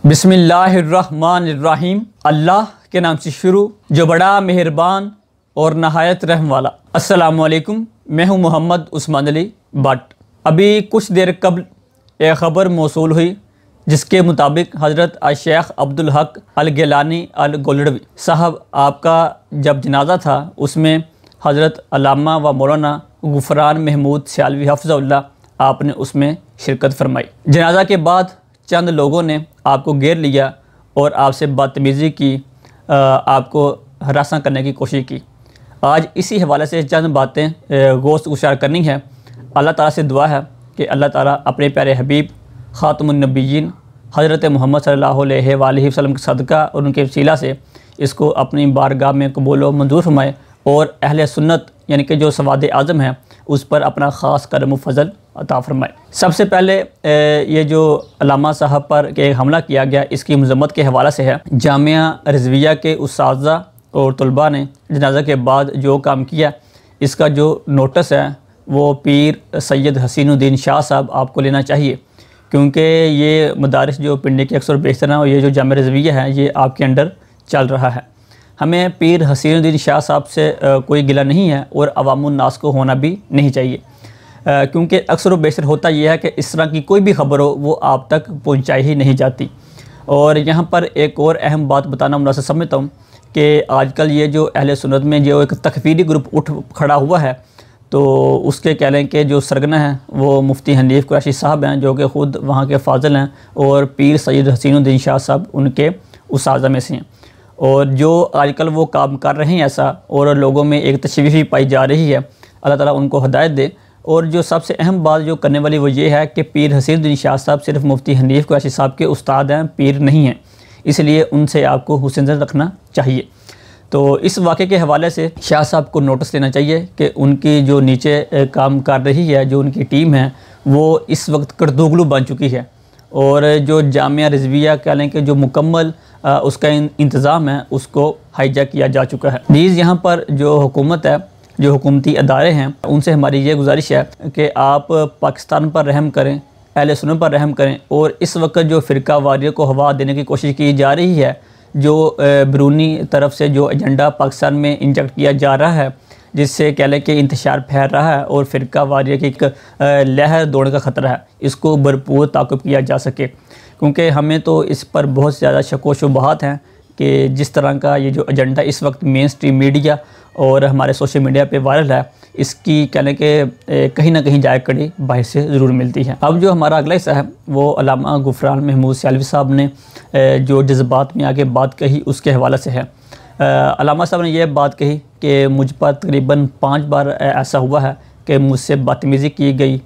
बिस्मिल्लाहिर्रहमानिर्रहीम। अल्लाह के नाम से शुरू जो बड़ा मेहरबान और नहायत रहम वाला। अस्सलामुअलैकुम, मैं हूँ मोहम्मद उस्मान अली भट्ट। अभी कुछ देर कबल एक ख़बर मौसूल हुई जिसके मुताबिक हज़रत शेख अब्दुल हक अल गिलानी अल गोल्डवी साहब आपका जब जनाजा था उसमें हज़रत अल्लामा व मौलाना गुफरान महमूद सियालवी हफ़्ज़हुल्लाह आपने उसमें शिरकत फरमाई। जनाजा के बाद चंद लोगों ने आपको घेर लिया और आपसे बदतमीज़ी की, आपको हरासा करने की कोशिश की। आज इसी हवाले से चंद बातें गोश्त गुशार करनी है। अल्लाह ताला से दुआ है कि अल्लाह ताला अपने प्यारे हबीब ख़ातमुन नबिय्यीन हज़रत मोहम्मद सल्लल्लाहु अलैहि वसल्लम के सदका और उनके वसीला से इसको अपनी बारगाह में कबूल व मंजूर फरमाए और अहले सुन्नत यानी कि जो सवाद आज़म है उस पर अपना ख़ास करम फजल अता फरमाए। सबसे पहले ये जो अल्लामा साहब पर के हमला किया गया इसकी मज़म्मत के हवाले से है। जामिया रिज़विया के उस्ताज़ा और तलबा ने जनाजा के बाद जो काम किया इसका जो नोटिस है वो पीर सैयद हसीनुद्दीन शाह साहब आपको लेना चाहिए, क्योंकि ये मदारिस जो पिंडी के अक्सर बेहतर हैं और ये जो जामिया रिज़विया है ये आपके अंडर चल रहा है। हमें पीर हसीनुद्दीन शाह साहब से कोई गिला नहीं है और अवामुन नास को होना भी नहीं चाहिए, क्योंकि अक्सर बेशतर होता यह है कि इस तरह की कोई भी खबर हो वो आप तक पहुंचाई ही नहीं जाती। और यहाँ पर एक और अहम बात बताना मुनासिब समझता हूँ कि आजकल ये जो अहले सुन्नत में जो एक तकफीरी ग्रुप उठ खड़ा हुआ है तो उसके कह लें कि जो सरगना है वो मुफ्ती हनीफ कुरैशी साहब हैं जो कि ख़ुद वहाँ के फाजिल हैं और पीर सैयद हसीनुद्दीन शाह साहब उनके उस्ताज़ा में से हैं। और जो आजकल वो काम कर रहे हैं ऐसा और लोगों में एक तशवीश भी पाई जा रही है, अल्लाह ताला उनको हिदायत दे। और जो सबसे अहम बात जो करने वाली वो ये है कि पीर हसीनुद्दीन शाह साहब सिर्फ मुफ्ती हनीफ कुरैशी साहब के उस्ताद हैं, पीर नहीं हैं, इसलिए उनसे आपको हुस्न ज़न रखना चाहिए। तो इस वाक़े के हवाले से शाह साहब को नोटिस लेना चाहिए कि उनकी जो नीचे काम कर रही है जो उनकी टीम है वो इस वक्त करदूगलू बन चुकी है और जो जामिया रिज़विया कह लें कि जो मुकम्मल उसका इंतज़ाम है उसको हाईजैक किया जा चुका है। प्लीज़ यहाँ पर जो हुकूमत है, जो हुकूमती अदारे हैं, उनसे हमारी ये गुजारिश है कि आप पाकिस्तान पर रहम करें, अहले सुन्नत पर रहम करें। और इस वक्त जो फ़िरका वारियत को हवा देने की कोशिश की जा रही है, जो बैरूनी तरफ से जो एजेंडा पाकिस्तान में इंजेक्ट किया जा रहा है जिससे कह लें कि इंतशार फैल रहा है और फ़िरका वारियत की एक लहर दौड़ने का ख़तरा है, इसको भरपूर ताक़ुब किया जा सके। क्योंकि हमें तो इस पर बहुत ज़्यादा शक व शुबहात हैं कि जिस तरह का ये जो एजेंडा इस वक्त मेन स्ट्रीम मीडिया और हमारे सोशल मीडिया पे वायरल है, इसकी कहने के कहीं ना कहीं जाए कड़ी बाहर से ज़रूर मिलती है। अब जो हमारा अगला हिस्सा है वो अल्लामा गुफरान महमूद सियालवी साहब ने जो जज्बात में आगे बात कही उसके हवाले से है। अल्लामा साहब ने यह बात कही कि मुझ पर तकरीबन 5 बार ऐसा हुआ है कि मुझसे बदतमीज़ी की गई,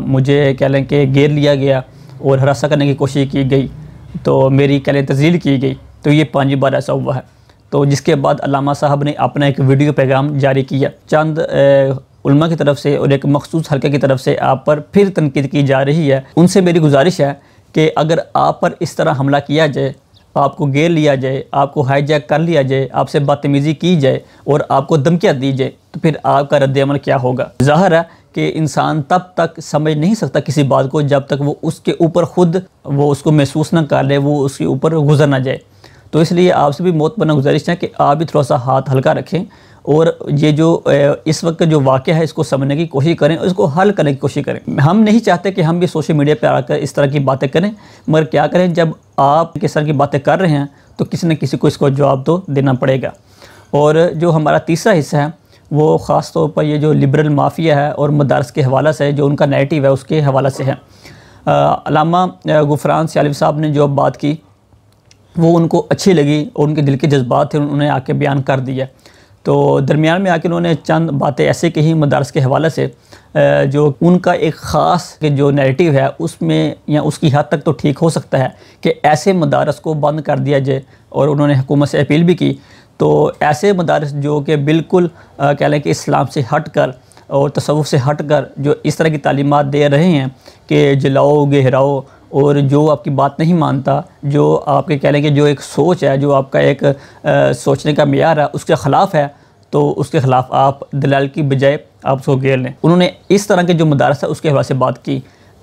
मुझे कह लें कि घेर लिया गया और हरासा करने की कोशिश की गई, तो मेरी कह लें तज़लील की गई, तो ये 5 बार ऐसा हुआ है। तो जिसके बाद अल्लामा साहब ने अपना एक वीडियो पैगाम जारी किया। चंद उलमा की तरफ से और एक मखसूस हल्के की तरफ से आप पर फिर तनकीद की जा रही है। उनसे मेरी गुजारिश है कि अगर आप पर इस तरह हमला किया जाए, आपको घेर लिया जाए, आपको हाईजैक कर लिया जाए, आपसे बदतमीज़ी की जाए और आपको धमकियाँ दी जाए, तो फिर आपका रद्द-ए-अमल क्या होगा। ज़ाहिर है कि इंसान तब तक समझ नहीं सकता किसी बात को जब तक वो उसके ऊपर ख़ुद वो उसको महसूस ना कर ले, वो उसके ऊपर गुजर ना जाए। तो इसलिए आपसे भी मौत बना गुजारिश है कि आप भी थोड़ा सा हाथ हल्का रखें और ये जो इस वक्त जो वाक़या है इसको समझने की कोशिश करें और इसको हल करने की कोशिश करें। हम नहीं चाहते कि हम भी सोशल मीडिया पर आकर इस तरह की बातें करें, मगर क्या करें, जब आप किस तरह की बातें कर रहे हैं तो किसी न किसी को इसको जवाब तो देना पड़ेगा। और जो हमारा तीसरा हिस्सा है वो ख़ास तौर पर ये जो लिबरल माफिया है और मदारस के हवाले से जो उनका नैरेटिव है उसके हवाले से है। अल्लामा गुफरान सियालवी साहब ने जो बात की वो उनको अच्छी लगी और उनके दिल के जज्बात थे, उन्होंने आके बयान कर दिया। तो दरमियान में आके उन्होंने चंद बातें ऐसे कही मदारस के हवाले से जो उनका एक ख़ास जो नैरेटिव है उसमें या उसकी हद तक तो ठीक हो सकता है कि ऐसे मदारस को बंद कर दिया जाए। और उन्होंने हुकूमत से अपील भी की। तो ऐसे मदारस जो कि बिल्कुल कह लें कि इस्लाम से हट कर और तसव्वुफ़ से हट कर जो इस तरह की तालीमात दे रहे हैं कि जलाओ गहराओ और जो आपकी बात नहीं मानता, जो आपके कह लें कि जो एक सोच है, जो आपका एक सोचने का मेयार है उसके ख़िलाफ़ है, तो उसके ख़िलाफ़ आप दलाल की बजाय आप उसको घेर लें। उन्होंने इस तरह के जो मदारस है उसके हवाले से बात की।